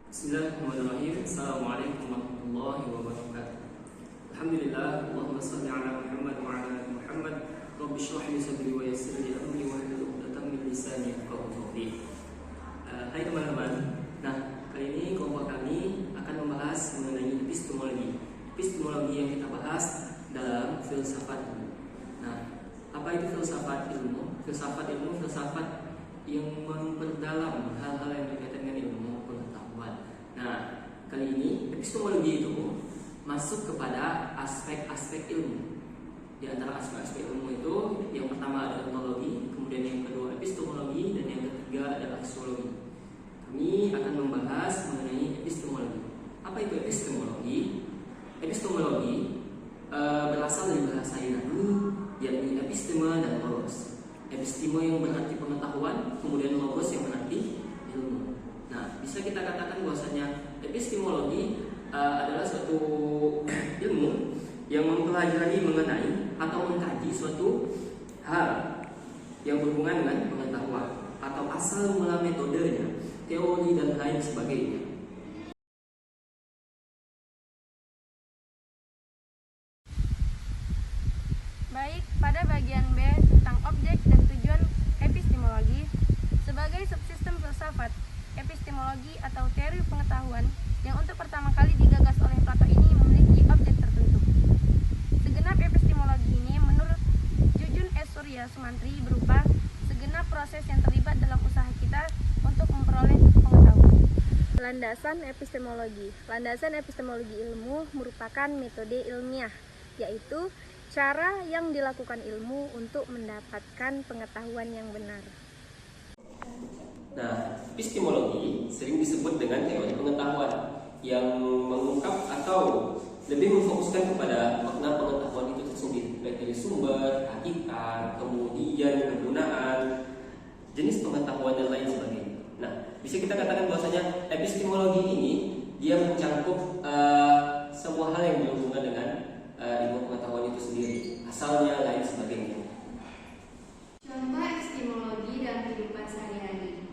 Bismillahirrahmanirrahim. Assalamualaikum warahmatullahi wabarakatuh. Alhamdulillah, Allahumma salli ala Muhammad wa ala ali Muhammad. Rabbi shrah li sadri wa yassir li amri wahlul 'uqdatam min lisani yafqahu qawli. Hai teman-teman. Nah, kali ini kelompok kami akan membahas mengenai epistemologi. Epistemologi yang kita bahas dalam filsafat. Nah, apa itu filsafat ilmu? Filsafat yang memperdalam hal-hal yang berkaitan dengan ilmu pengetahuan. Nah, kali ini epistemologi itu masuk kepada aspek-aspek ilmu. Di antara aspek-aspek ilmu itu, yang pertama adalah ontologi, kemudian yang kedua epistemologi, dan yang ketiga adalah aksiologi. Kami akan membahas mengenai epistemologi. Apa itu epistemologi? Epistemologi berasal dari bahasa Yunani, yakni episteme dan logos. Episteme yang berarti pengetahuan, kemudian logos yang berarti ilmu. Nah, bisa kita katakan bahwasanya epistemologi adalah suatu ilmu yang mempelajari mengenai atau mengkaji suatu hal yang berhubungan dengan pengetahuan atau asal mula metodenya, teori dan lain sebagainya. Baik, pada bagian B tentang objek dan tujuan epistemologi, sebagai subsistem filsafat, epistemologi atau teori pengetahuan yang untuk pertama kali digagas oleh Plato ini memiliki objek tertentu. Segenap epistemologi ini menurut Jujun S. Surya Sumantri berupa segenap proses yang terlibat dalam usaha kita untuk memperoleh pengetahuan. Landasan epistemologi. Landasan epistemologi ilmu merupakan metode ilmiah, yaitu cara yang dilakukan ilmu untuk mendapatkan pengetahuan yang benar. Nah, epistemologi sering disebut dengan teori pengetahuan yang mengungkap atau lebih memfokuskan kepada makna pengetahuan itu tersendiri, baik dari sumber, hakikat, kemudian kegunaan, jenis pengetahuan dan lain sebagainya. Nah, bisa kita katakan bahwasanya epistemologi ini dia mencakup semua hal yang berhubungan dengan ilmu pengetahuan itu sendiri, asalnya, lain sebagainya. Contoh epistemologi dalam kehidupan sehari-hari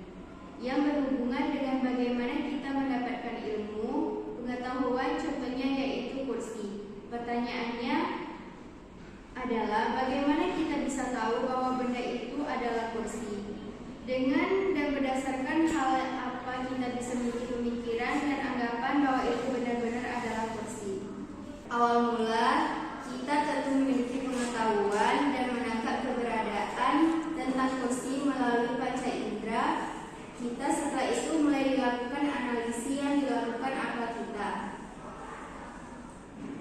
yang berhubungan dengan bagaimana kita mendapatkan ilmu pengetahuan, contohnya yaitu kursi. Pertanyaannya adalah bagaimana kita bisa tahu bahwa benda itu adalah kursi? Dengan dan berdasarkan hal apa kita bisa memiliki pemikiran dan anggapan bahwa itu benar-benar adalah kursi? Awal mula kita tentu memiliki pengetahuan dan menangkap keberadaan tentang kursi melalui panca indera kita. Setelah itu mulai dilakukan analisis yang dilakukan akal kita.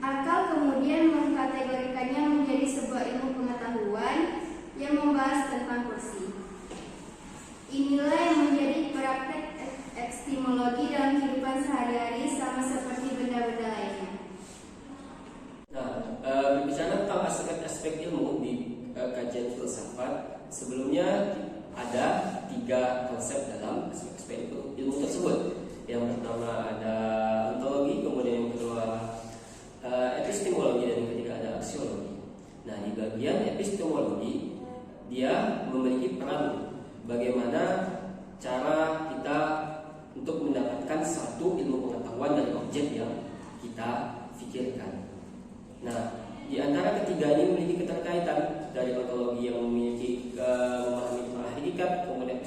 Akal kemudian mengkategorikannya menjadi sebuah ilmu pengetahuan yang membahas tentang kursi. Inilah yang menjadi praktek epistemologi dalam kehidupan sehari-hari sama seperti benda-benda lainnya. Nah, berbicara tentang aspek-aspek ilmu di kajian filsafat, sebelumnya ada 3 konsep dalam aspek-aspek ilmu tersebut. Yang pertama ada ontologi, kemudian yang kedua epistemologi, dan yang ketiga ada aksiologi. Nah, di bagian epistemologi dia memiliki peran bagaimana cara kita untuk mendapatkan satu ilmu pengetahuan dari objek yang kita pikirkan. Nah, di antara ketiga ini memiliki keterkaitan, dari ontologi yang memiliki memahami tentang hakikat, kemudian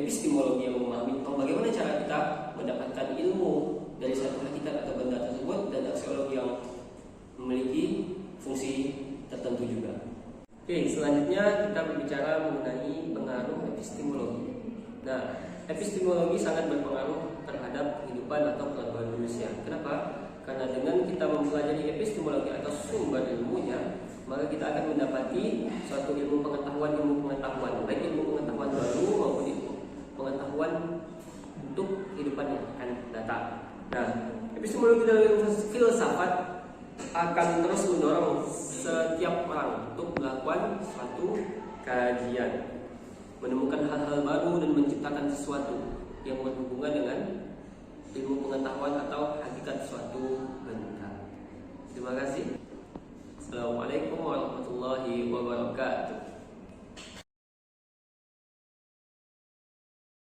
epistemologi yang memahami tentang bagaimana cara kita mendapatkan ilmu dari satu hakikat atau benda tersebut, dan aksiologi yang memiliki fungsi tertentu juga. Oke, selanjutnya kita berbicara mengenai pengaruh epistemologi. Nah, epistemologi sangat berpengaruh terhadap kehidupan atau pengetahuan manusia. Kenapa? Karena dengan kita mempelajari epistemologi atau sumber ilmunya, maka kita akan mendapati suatu ilmu pengetahuan, baik ilmu pengetahuan baru maupun ilmu pengetahuan untuk kehidupan yang akan datang. Nah, epistemologi dalam ilmu filsafat akan terus mendorong setiap orang untuk melakukan suatu kajian, menemukan hal-hal baru dan menciptakan sesuatu yang berhubungan dengan ilmu pengetahuan atau hakikat suatu benda. Terima kasih. Assalamualaikum warahmatullahi wabarakatuh.